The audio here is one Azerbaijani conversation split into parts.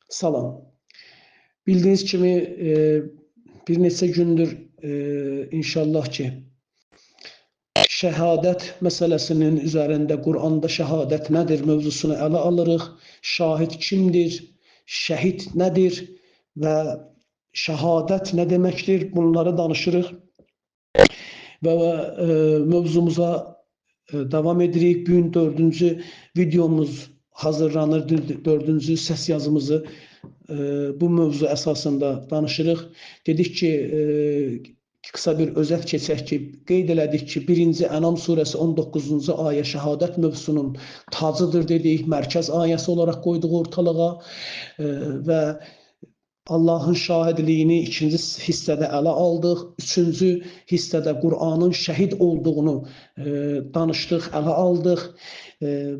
Salam. Bildiğiniz kimi bir neçə gündür inşallah ki şəhadət məsələsinin üzərində Quranda şəhadət nədir mövzusunu ələ alırıq. Şahid kimdir? Şəhid nədir? Və şəhadət nə deməkdir? Bunları danışırıq. Və mövzumuza devam edirik. Bugün 4-cü videomuz hazırlanır. 4-cü səs yazımızı bu mövzu əsasında danışırıq. Dedik ki, qısa bir özət keçək ki, qeyd elədik ki, 1-ci Ənam surəsi 19-cu ayə şəhadət mövzusunun tacıdır dedik, mərkəz ayəsi olaraq qoyduq ortalığa və Allahın şahidliyini 2-ci hissədə ələ aldıq. 3-cü hissədə Qur'anın şəhid olduğunu danışdıq, ələ aldıq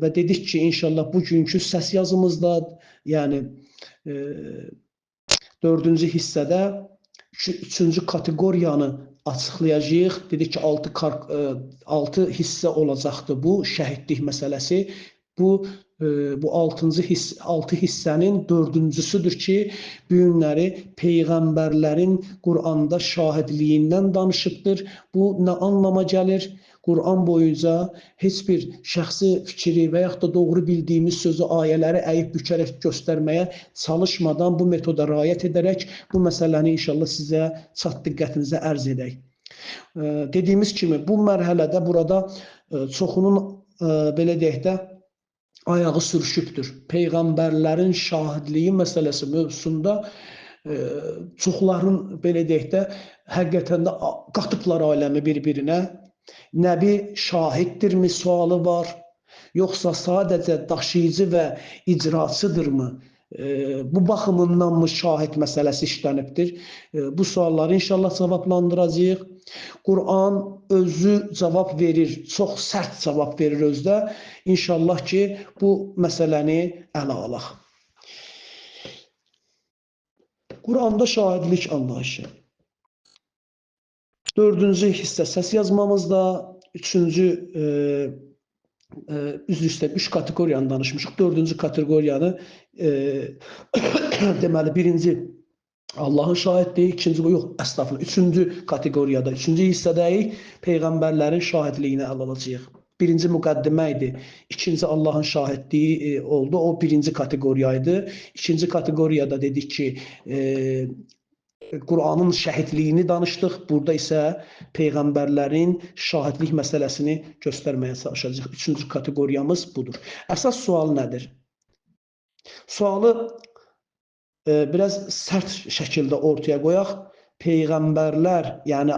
və dedik ki, inşallah bugünkü səs yazımızda, yəni 4-cü hissədə 3-cü kateqoriyanı açıqlayacağıq. Dedik ki, 6 hissə olacaqdır bu şəhidlik məsələsi. Bu 6 hissənin 4-cüsüdür ki, bu günləri peyğəmbərlərin Qur'anda şahidliyindən danışıbdır. Bu nə anlama gəlir? Qur'an boyunca heç bir şəxsi fikri və yaxud da doğru bildiyimiz sözü, ayələri əyib bükərək göstərməyə çalışmadan, bu metoda riayət edərək bu məsələni inşallah sizə çat diqqətinizə ərz edək. Dediyimiz kimi, bu mərhələdə burada çoxunun, belə deyək də, ayağı sürüşübdür. Peyğəmbərlərin şahidliyi məsələsi mövzusunda çoxların, belə deyək də, həqiqətən də qatıblar aləmi bir-birinə. Nəbi şahiddirmi sualı var, yoxsa sadəcə daşıyıcı və icraçıdırmı? Bu baxımındanmı şahid məsələsi işlənibdir? Bu sualları inşallah cavablandıracağıq. Qur'an özü cavab verir, çox sərt cavab verir özdə. İnşallah ki, bu məsələni ələ alaq. Qur'anda şahidlik anlayışı. 4-cü hissə səs yazmamızda, 3-cü üzr istəyirəm, 3 kateqoriyanı danışmışıq. 4-cü kateqoriyanı deməli, 1-ci Allahın şahidliyi, 2-ci, yox, əstəğfurullah, 3-cü kateqoriyada, 3-cü hissədəyik, peyğəmbərlərin şahidliyini ələ alacağıq. 1-ci müqəddimə idi, 2-ci Allahın şahidliyi oldu, o 1-ci kateqoriyaydı. 2-ci kateqoriyada dedik ki, Qur'anın şəhidliyini danışdıq. Burada isə peyğəmbərlərin şahidlik məsələsini göstərməyə çalışacağıq. 3-cü kateqoriyamız budur. Əsas sual nədir? Sualı biraz sərt şəkildə ortaya qoyaq. Peyğəmbərlər, yəni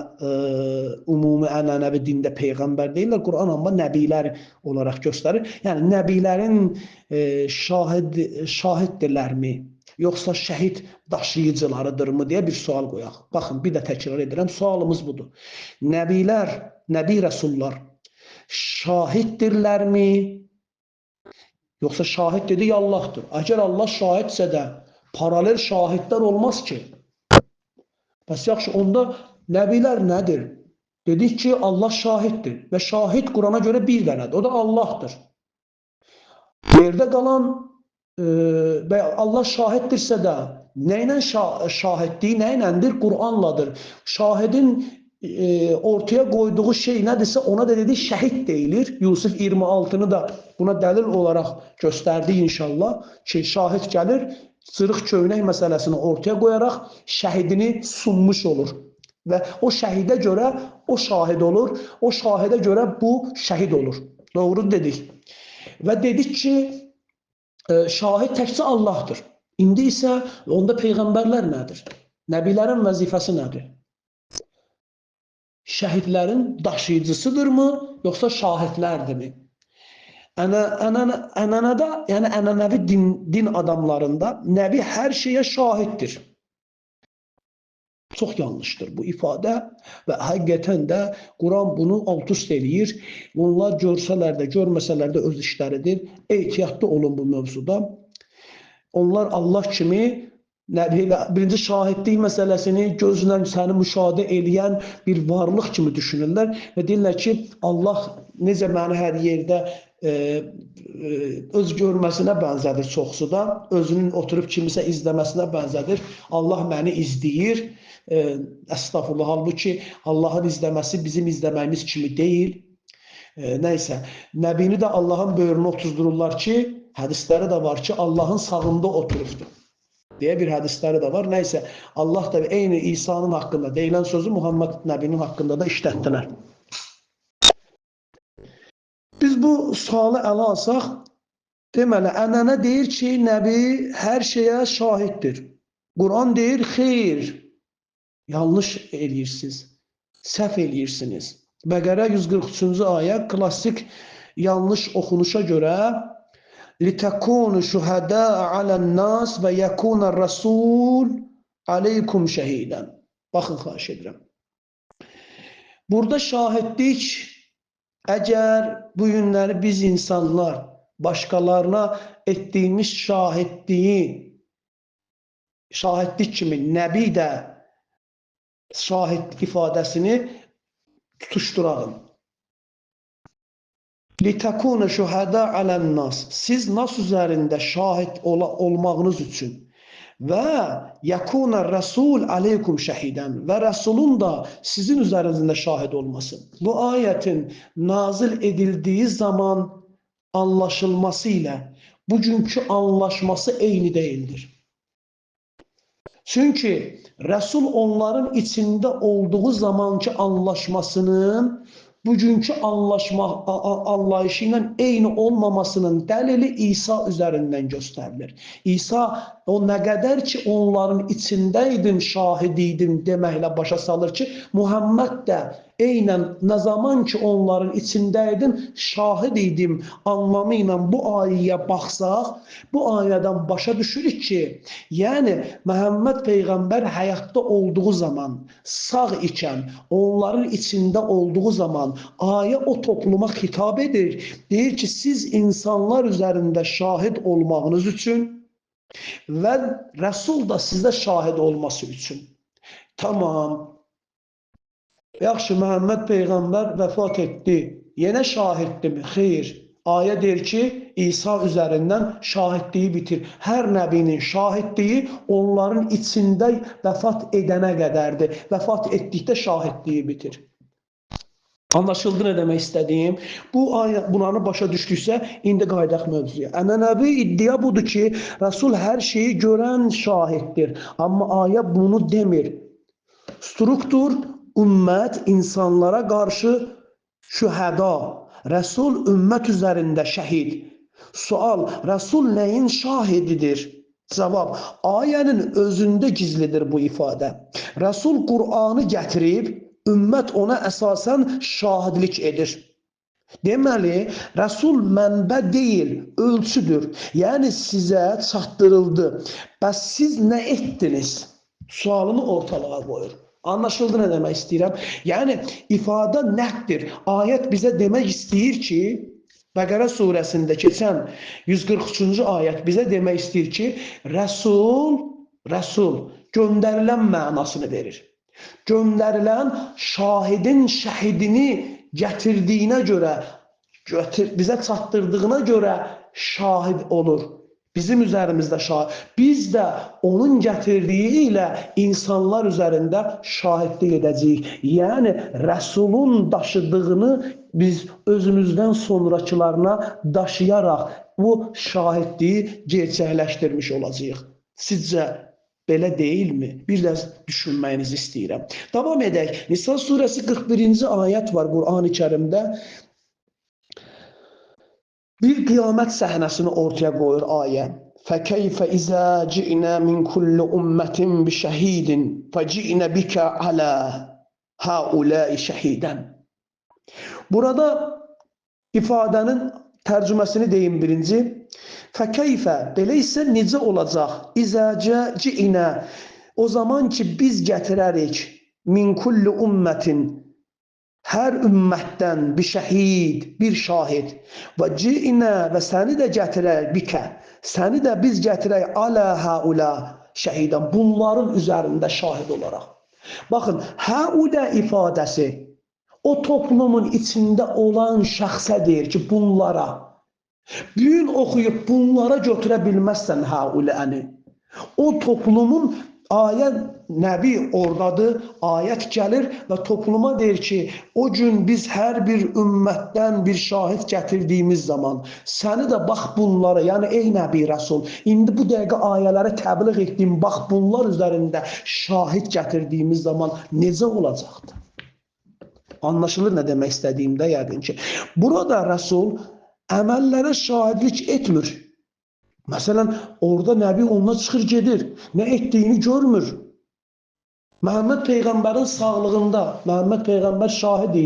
ümumi ənənəvi dində peyğəmbər deyirlər, Qur'an amma nəbilər olaraq göstərir. Yəni nəbilərin şahiddirlərmi? Yoxsa şəhid daşıyıcılarıdırmı deyə bir sual qoyaq. Baxın, bir də təkrar edirəm, sualımız budur. Nəbilər, nəbi rəsullar şahiddirlərmi? Yoxsa şahid dedik Allahdır. Əgər Allah şahidsə də paralel şahidlər olmaz ki. Bəs yaxşı, onda nəbilər nədir? Dedik ki, Allah şahiddir və şahid Qur'ana görə bir dənədir, o da Allahdır. Yerdə qalan Allah şahiddirsə də nə ilə şahidliyi, nə iləndir? Qur'anladır. Şahidin ortaya qoyduğu şey nədirsə ona da dedik şəhid deyilir. Yusuf 26-nı da buna dəlil olaraq göstərdi inşallah ki, şahid gəlir, cırıq köynək məsələsini ortaya qoyaraq şəhidini sunmuş olur. Və o şəhidə görə o şahid olur, o şahidə görə bu şəhid olur. Doğru dedik. Və dedik ki, şahid təkcə Allahdır. İndi isə onda peyğəmbərlər nədir? Nəbilərin vəzifəsi nədir? Şəhidlərin daşıyıcısıdırmı, yoxsa şahidlərdirmi? Ənənədə, yəni ənənəvi din adamlarında nəbi hər şeyə şahiddir. Çox yanlışdır bu ifadə və həqiqətən də Quran bunu alt-üst eləyir. Onlar görsələr də, görməsələr də öz işləridir. Ehtiyatlı olun bu mövzuda. Onlar Allah kimi birinci şahidlik məsələsini gözlə səni müşahidə eləyən bir varlıq kimi düşünürlər və deyirlər ki, Allah necə məni hər yerdə öz görməsinə bənzədir çoxsu da. Özünün oturub kimisə izləməsinə bənzədir. Allah məni izləyir. Əstəğfurullah. Halbuki Allahın izləməsi bizim izləməyimiz kimi deyil. Nəysə, Nəbini də Allahın böyrünə otuzdururlar ki, hədisləri də var ki, Allahın sağında oturubdur deyə bir hədisləri də var. Nəysə, Allah da eyni İsa'nın haqqında deyilən sözü Muhammed Nəbinin haqqında da işlətdilər. Biz bu sualı ələ alsaq, deməli, ənənə deyir ki, Nəbi hər şeyə şahiddir. Quran deyir, xeyr, yanlış eləyirsiniz, səhv eləyirsiniz. Bəqərə 143-cü ayə klassik yanlış oxunuşa görə لِتَكُونُ شُهَدَاءَ عَلَى النَّاسِ وَيَكُونَ الرَّسُولُ عَلَيْكُمْ شَهِيدًا. Baxın, xahiş edirəm. Burada şahidlik, əgər bu günləri biz insanlar başqalarına etdiyimiz şahidlik kimi Nəbi də şahidlik ifadəsini tutuşturalım. لِتَكُونَ شُهَدَاءَ عَلَى النَّاسِ. Siz nas üzərində şahid olmağınız üçün və يَكُونَ الرَّسُولُ عَلَيْكُمْ شَهِيدًا və Rəsulun da sizin üzərinizdə şahid olması. Bu ayətin nazil edildiyi zaman anlaşılması ilə bugünkü anlaşması eyni deyildir. Çünki Rəsul onların içində olduğu zamanki anlaşmasının bugünkü anlayışı ilə eyni olmamasının dəlili İsa üzərindən göstərilir. İsa o nə qədər ki onların içindəydim, şahid idim deməklə başa salır ki, Muhammed də eynən nə zaman ki onların içindəydim, şahid idim anlamı ilə bu ayəyə baxsaq, bu ayədən başa düşürük ki, yəni Məhəmməd Peyğəmbər həyatda olduğu zaman, sağ ikən, onların içində olduğu zaman ayə o topluma xitab edir. Deyir ki, siz insanlar üzərində şahid olmağınız üçün və Rəsul da sizə şahid olması üçün. Tamam. Yaxşı, Məhəmməd Peyğəmbər vəfat etdi. Yenə şahiddirmi? Xeyr. Ayə deyir ki, İsa üzərindən şahidliyi bitir. Hər nəbinin şahidliyi onların içində vəfat edənə qədərdir. Vəfat etdikdə şahidliyi bitir. Anlaşıldı nə demək istədiyim? Bu ayə, bunları başa düşdüksə, indi qaydaq mövzuya. Ənənəvi iddia budur ki, Rəsul hər şeyi görən şahiddir. Amma ayə bunu demir. Struktur, ümmət insanlara qarşı şühəda. Rəsul ümmət üzərində şəhid. Sual, Rəsul nəyin şahididir? Cavab, ayənin özündə gizlidir bu ifadə. Rəsul Qur'anı gətirib, ümmət ona əsasən şahidlik edir. Deməli, Rəsul mənbə deyil, ölçüdür. Yəni sizə çatdırıldı. Bəs siz nə etdiniz? Sualını ortalığa qoyur. Anlaşıldı nə demək istəyirəm? Yəni, ifadə nəhddir. Ayət bizə demək istəyir ki, Bəqərə surəsində keçən 143-cü ayət bizə demək istəyir ki, Rəsul göndərilən mənasını verir. Göndərilən şahidin şəhidini gətirdiyinə görə, bizə çatdırdığına görə şahid olur. Bizim üzərimizdə şahid. Biz də onun gətirdiyi ilə insanlar üzərində şahidlik edəcəyik. Yəni, Rəsulun daşıdığını biz özümüzdən sonrakılarına daşıyaraq bu şahidliyi gerçəkləşdirmiş olacağıq. Sizcə belə deyilmi? Bir də düşünməyinizi istəyirəm. Davam edək. Nisa surəsi 41-ci ayət var Qur'an-ı Kərimdə. Bir qiyamət səhnəsini ortaya qoyur ayə. فَكَيْفَ إِذَا جِئْنَا مِنْ كُلِّ أُمَّةٍ بِشَهِيدٍ فَجِئْنَا بِكَ عَلَى هَؤُلَاءِ شَهِيدًا. Burada ifadənin tərcüməsini deyim birinci. فَكَيْفَ belə isə necə olacaq? إِذَا جِئْنَا o zaman ki biz gətirərik مِنْ كُلِّ أُمَّةٍ hər ümmətdən bir şəhid, bir şahid və ci'inə və səni də gətirək bikə, səni də biz gətirək alə həulə şəhidən, bunların üzərində şahid olaraq. Baxın, həulə ifadəsi o toplumun içində olan şəxsə deyir ki, bunlara. Gün oxuyub bunlara götürə bilməzsən hauləni. O toplumun ayə nəbi oradadır, ayət gəlir və topluma deyir ki, o gün biz hər bir ümmətdən bir şahid gətirdiyimiz zaman səni də bax bunlara, yəni ey nəbi rəsul, indi bu dəqiqə ayələri təbliğ etdiyim bax bunlar üzərində şahid gətirdiyimiz zaman necə olacaqdır? Anlaşılır nə demək istədiyimdə yəqin ki. Burada rəsul əməllərə şahidlik etmir. Məsələn, orada Nəbi onunla çıxır gedir. Nə etdiyini görmür. Məhəmməd Peyğəmbərin sağlığında, Məhəmməd Peyğəmbər şahid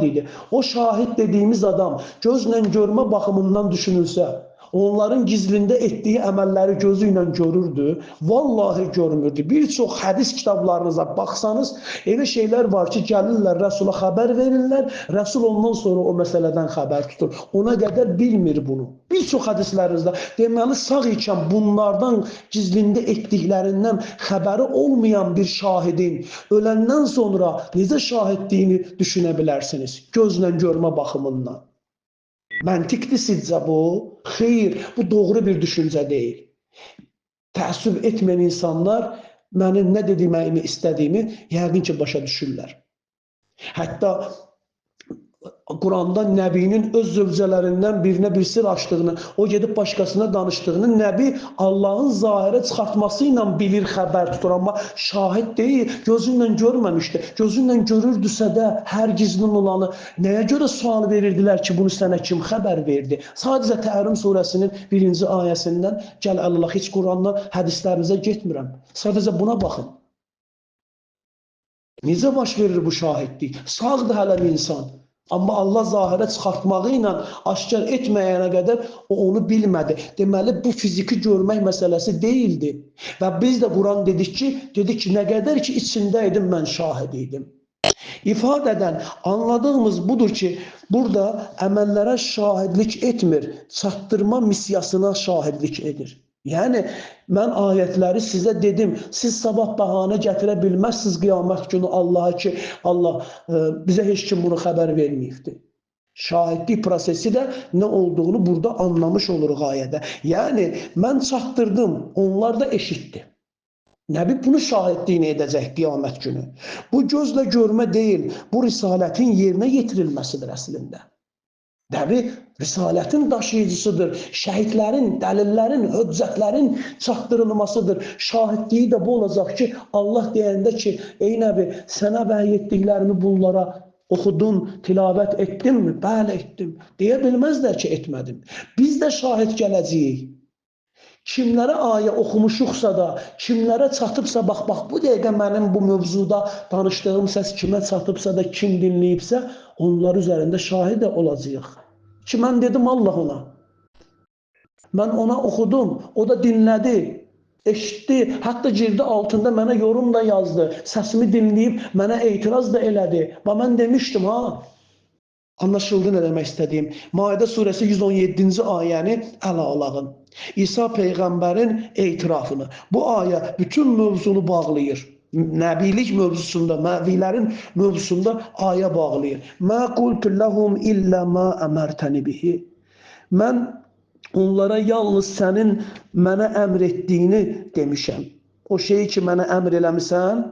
idi. O şahid dediyimiz adam gözlə görmə baxımından düşünülsə, onların gizlində etdiyi əməlləri gözü ilə görürdü. Vallahi görmürdü. Bir çox hədis kitablarınıza baxsanız, elə şeylər var ki, gəlirlər, Rəsula xəbər verirlər, Rəsul ondan sonra o məsələdən xəbər tutur. Ona qədər bilmir bunu. Bir çox hədislərinizdə deməli, sağ ikən bunlardan gizlində etdiklərindən xəbəri olmayan bir şahidin öləndən sonra necə şahidliyini düşünə bilərsiniz? Gözlə görmə baxımından. Məntiqdir sizcə bu? Xeyr, bu doğru bir düşüncə deyil. Təəssüb etməyən insanlar mənim nə dediyimi istədiyimi yəqin ki, başa düşürlər. Hətta Quranda Nəbinin öz zövcələrindən birinə bir sir açdığını, o gedib başqasına danışdığını Nəbi Allahın zahirə çıxartması ilə bilir, xəbər tutur. Amma şahid deyil, gözü ilə görməmişdi. Gözü ilə görürdüsə də hər gizlin olanı nəyə görə sual verirdilər ki, bunu sənə kim xəbər verdi? Sadəcə Təhrim surəsinin 1-ci ayəsindən, gəl Allah, heç Qurandan hədislərinizə getmirəm. Sadəcə buna baxın. Necə baş verir bu şahidlik? Sağdır hələ bir insan. Amma Allah zahirə çıxartmağı ilə aşkar etməyənə qədər o onu bilmədi. Deməli, bu fiziki görmək məsələsi deyildi. Və biz də Quran dedik ki, nə qədər ki, içində idim, mən şahid idim. İfadədən anladığımız budur ki, burada əməllərə şahidlik etmir, çatdırma misyasına şahidlik edir. Yəni, mən ayətləri sizə dedim, siz sabah bəhanə gətirə bilməzsiniz qiyamət günü Allaha ki, Allah bizə heç kim bunu xəbər verməyibdir. Şahidlik prosesi də nə olduğunu burada anlamış oluruq ayədə. Yəni, mən çatdırdım, onlar da eşitdi. Nəbi bunu şahidliyini edəcək qiyamət günü. Bu gözlə görmə deyil, bu risalətin yerinə yetirilməsidir əslində. Nəbi risalətin daşıyıcısıdır. Şəhidlərin, dəlillərin, höccətlərin çatdırılmasıdır. Şahidliyi də bu olacaq ki, Allah deyəndə ki, ey Nəbi, sənə vəhy etdiklərimi bunlara oxudun, tilavət etdinmi? Bəli, etdim. Deyə bilməzlər ki, etmədim. Biz də şahid gələcəyik. Kimlərə ayə oxumuşuqsa da, kimlərə çatıbsa, bax, bu dəqiqə mənim bu mövzuda danışdığım səs kimə çatıbsa da, kim dinləyibsə, onlar üzərində şahid də olacaq. Ki, mən dedim Allah ona. Mən ona oxudum, o da dinlədi, eşitdi, hətta girdi altında mənə yorum da yazdı, səsimi dinləyib mənə etiraz da elədi. Və mən demişdim, ha, anlaşıldı nə demək istədiyim. Maidə surəsi 117-ci ayəni ələ alağın. İsa Peyğəmbərin etirafını. Bu ayə bütün mövzunu bağlayır. Nəbilik mövzusunda, nəbilərin mövzusunda ayə bağlayır. Mə qultu ləhum illə mə əmərtəni bihi. Mən onlara yalnız sənin mənə əmr etdiyini demişəm. O şeyi ki, mənə əmr eləmisən,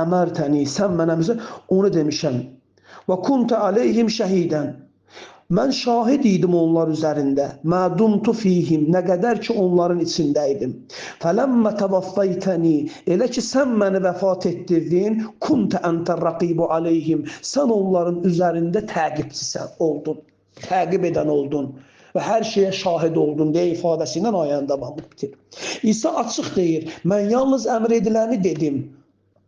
əmərtəni, sən mənə əmr etmisən, onu demişəm. Və kuntu aleyhim şəhidən. Mən şahid idim onlar üzərində. Mədumtu fihim, nə qədər ki, onların içindəydim. Fələmmə təvaffaytəni, elə ki, sən məni vəfat etdirdin, kuntu əntər rəqibu aleyhim, sən onların üzərində təqibçisən, oldun, təqib edən oldun və hər şeyə şahid oldun deyə ifadəsi ilə ayənin davamı bitir. İsa açıq deyir, mən yalnız əmr ediləni dedim.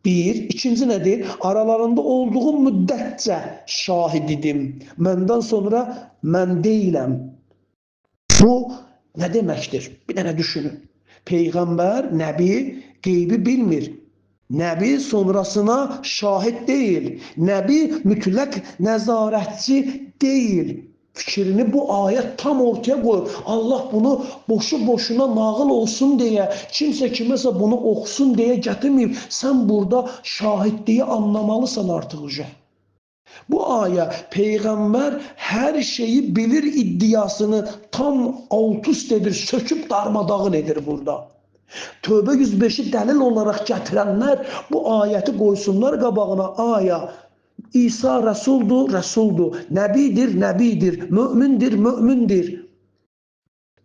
Bir, ikinci nədir? Aralarında olduğum müddətcə şahid idim. Məndən sonra mən deyiləm. Bu nə deməkdir? Bir dənə düşünün. Peyğəmbər, Nəbi qeybi bilmir. Nəbi sonrasına şahid deyil. Nəbi mütləq nəzarətçi deyil. Fikrini bu ayət tam ortaya qoyur. Allah bunu boşu-boşuna nağıl olsun deyə, kimsə kiməsə bunu oxusun deyə gətirməyib. Sən burada şahidliyi anlamalısan artıq. Bu ayə Peyğəmbər hər şeyi bilir iddiasını tam alt üst edir, söküb darmadağın edir burada. Tövbə 105-i dəlil olaraq gətirənlər bu ayəti qoysunlar qabağına. Aya İsa rəsuldur, rəsuldur. Nəbidir, nəbidir. Mömindir, mömindir.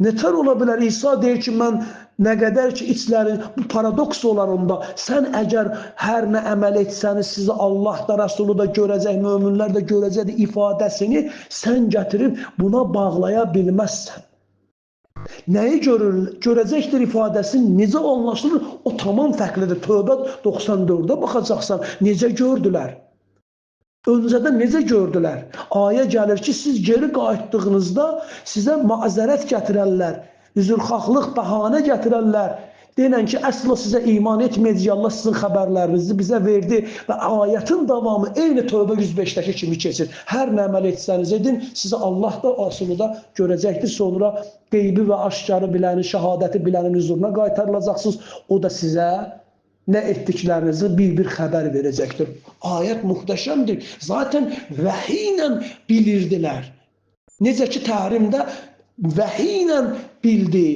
Nətər ola bilər İsa deyir ki, mən nə qədər ki içlərin, bu paradoks olar onda. Sən əgər hər nə əməl etsəniz, sizi Allah da, Rəsulu da görəcək, möminlər də görəcək ifadəsini sən gətirib buna bağlaya bilməzsən. Nəyi görəcəkdir ifadəsini necə anlaşılır? O tamam fərqlidir. Tövbə 94-də baxacaqsan, necə gördülər? Öncədə necə gördülər? Ayə gəlir ki, siz geri qayıtdığınızda sizə mazərət gətirərlər, üzrxahlıq, bəhanə gətirərlər. Deyilən ki, əsla sizə iman etməyəcək, Allah sizin xəbərlərinizi bizə verdi və ayətin davamı eyni Tövbə 105-dəki kimi keçir. Hər nə əməl etsəniz edin, sizə Allah da, Rasulu da görəcəkdir. Sonra qeybi və aşkarı bilənin, şəhadəti bilənin huzuruna qaytarılacaqsınız. O da sizə nə etdiklərinizi bir xəbər verəcəkdir. Ayət muhteşemdir. Zaten vəhiy ilə bilirdilər. Necə ki, Təhrimdə vəhiy ilə bildi.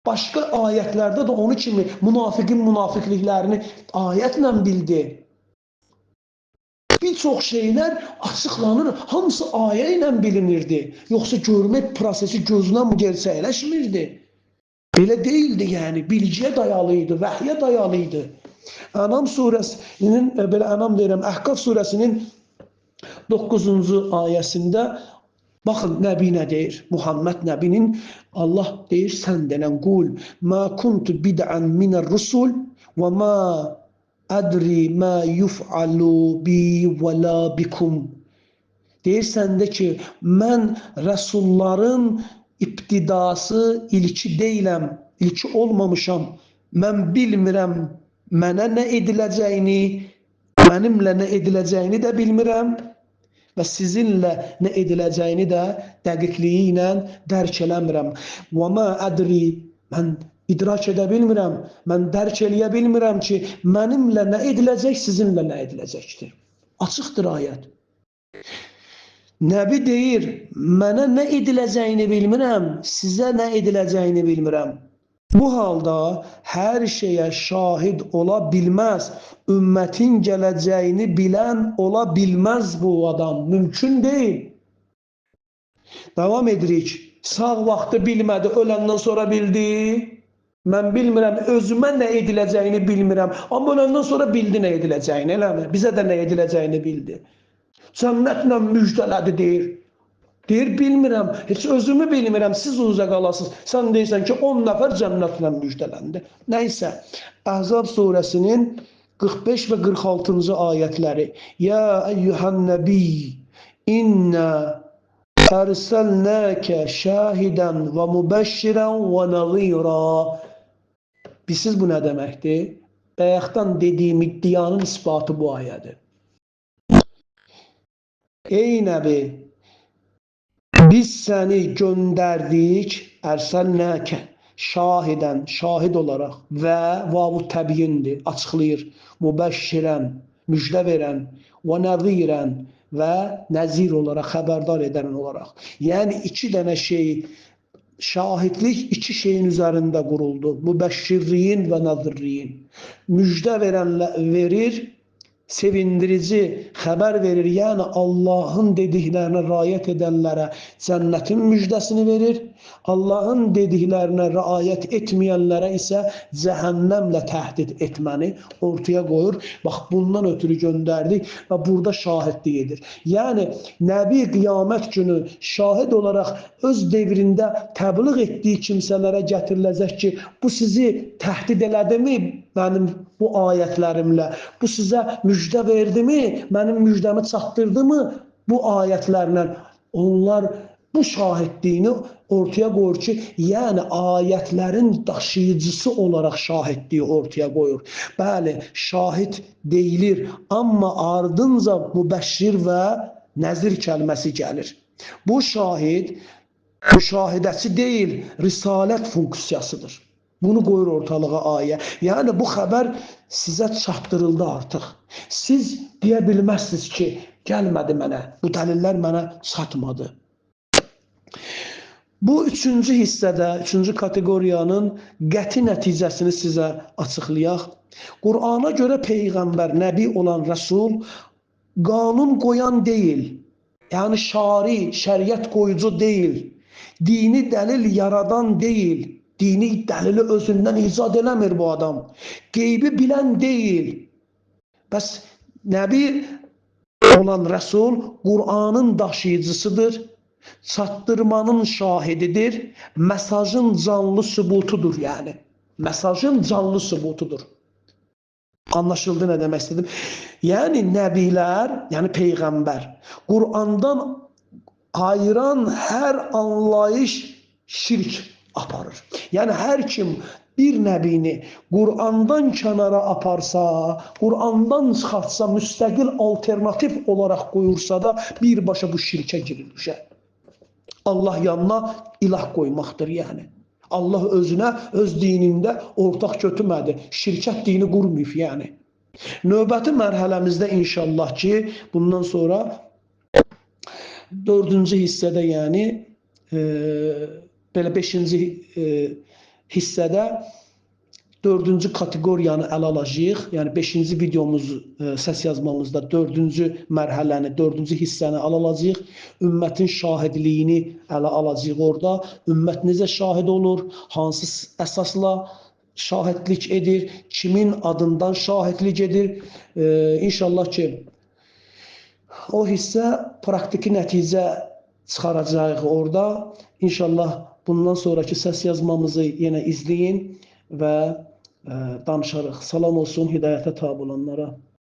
Başqa ayətlərdə də onu kimi münafiqin münafiqliklərini ayətlə bildi. Bir çox şeylər açıqlanır, hamısı ayə ilə bilinirdi. Yoxsa görmək prosesi gözünə mi gerçəkləşmirdi? Belə deyildi yəni, bilgiyə dayalıydı, vəhyə dayalıydı. Ənam surəsinin, belə Ənam deyirəm, Əhqaf surəsinin 9-cu ayəsində baxın, Nəbi nə deyir? Muhammed Nəbinin Allah deyir, sən denən qul, mə kuntu bid'ən minər rusul və mə ədri mə yuf'alu bi və la bikum. Deyir səndə ki, mən rəsulların ibtidası ilki deyiləm, ilki olmamışam. Mən bilmirəm mənə nə ediləcəyini, mənimlə nə ediləcəyini də bilmirəm. Və sizinlə nə ediləcəyini də dəqiqliyi ilə dərk eləmirəm. Və mə ədri, mən idrak edə bilmirəm, mən dərk eləyə bilmirəm ki, mənimlə nə ediləcək, sizinlə nə ediləcəkdir. Açıqdır ayət. Nəbi deyir, mənə nə ediləcəyini bilmirəm, sizə nə ediləcəyini bilmirəm. Bu halda hər şeyə şahid ola bilməz. Ümmətin gələcəyini bilən ola bilməz bu adam. Mümkün deyil. Davam edirik. Sağ vaxtı bilmədi, öləndən sonra bildi. Mən bilmirəm, özümə nə ediləcəyini bilmirəm. Amma öləndən sonra bildi nə ediləcəyini, eləmi? Bizə də nə ediləcəyini bildi. Cənnətlə müjdələdi deyir. Deyir, bilmirəm, heç özümü bilmirəm, siz uzaq qalasınız. Sən deyirsən ki, 10 nəfər cənnətlə müjdələndi. Nəysə, Əhzab surəsinin 45 və 46-cı ayətləri. Ya əyyuhən nəbi, innə ərsəlnəkə şahidən və mübəşşirən və nəzira. Bilsiz bu nə deməkdir? Bayaqdan dediyim iddianın isbatı bu ayədir. Ey nəbi, biz səni göndərdik, ərsəlnəkə, şahidən, şahid olaraq və vavu təbiyindir, açıqlayır, mübəşşirən, müjdə verən, və nəzirən və nəzir olaraq, xəbərdar edən olaraq. Yəni, iki dənə şey, şahidlik iki şeyin üzərində quruldu. Mübəşşirliyin və nəzirliyin. Müjdə verir, sevindirici xəbər verir, yəni Allahın dediklərinə riayət edənlərə cənnətin müjdəsini verir, Allahın dediklərinə riayət etməyənlərə isə cəhənnəmlə təhdid etməni ortaya qoyur. Bax, bundan ötürü göndərdik və burada şahidlik edir. Yəni, Nəbi qiyamət günü şahid olaraq öz devrində təbliğ etdiyi kimsələrə gətiriləcək ki, bu sizi təhdid elədimi mənim bu ayətlərimlə, bu sizə müjdə verdimi, mənim müjdəmi çatdırdımı bu ayətlərlə? Onlar bu şahidliyini ortaya qoyur ki, yəni ayətlərin daşıyıcısı olaraq şahidliyi ortaya qoyur. Bəli, şahid deyilir, amma ardınca mübəşşir və nəzir kəlməsi gəlir. Bu şahid, müşahidəçi deyil, risalət funksiyasıdır. Bunu qoyur ortalığa ayə. Yəni bu xəbər sizə çatdırıldı artıq. Siz deyə bilməzsiniz ki, gəlmədi mənə, bu dəlillər mənə çatmadı. Bu üçüncü hissədə, üçüncü kateqoriyanın qəti nəticəsini sizə açıqlayaq. Qur'ana görə Peyğəmbər, Nəbi olan Rəsul qanun qoyan deyil, yəni şari, şəriət qoyucu deyil, dini dəlil yaradan deyil, dini dəlili özündən icad eləmir bu adam, qeybi bilən deyil. Bəs Nəbi olan Rəsul Qur'anın daşıyıcısıdır, çatdırmanın şahididir, mesajın canlı sübutudur yəni. Mesajın canlı sübutudur. Anlaşıldı nə demək istedim? Yəni nəbilər, yəni Peyğəmbər, Qur'andan ayıran hər anlayış şirk aparır. Yəni hər kim bir nəbini Qur'andan kənara aparsa, Qur'andan çıxartsa, müstəqil alternativ olaraq qoyursa da birbaşa bu şirkə girir düşər. Allah yanına ilah qoymaqdır yəni. Allah özünə, öz dinində ortaq götürmədi. Şirkət dini qurmayıb yəni. Növbəti mərhələmizdə inşallah ki, bundan sonra dördüncü hissədə yəni, belə beşinci hissədə dördüncü kateqoriyanı ələ alacağıq. Yəni beşinci videomuz, səs yazmamızda dördüncü mərhələni, dördüncü hissəni ələ alacağıq. Ümmətin şahidliyini ələ alacağıq orada. Ümmət necə şahid olur, hansı əsasla şahidlik edir, kimin adından şahidlik edir. İnşallah ki, o hissə praktiki nəticə çıxaracağıq orada. İnşallah bundan sonraki səs yazmamızı yenə izləyin və danışarıq. Salam olsun hidayətə tabi olanlara.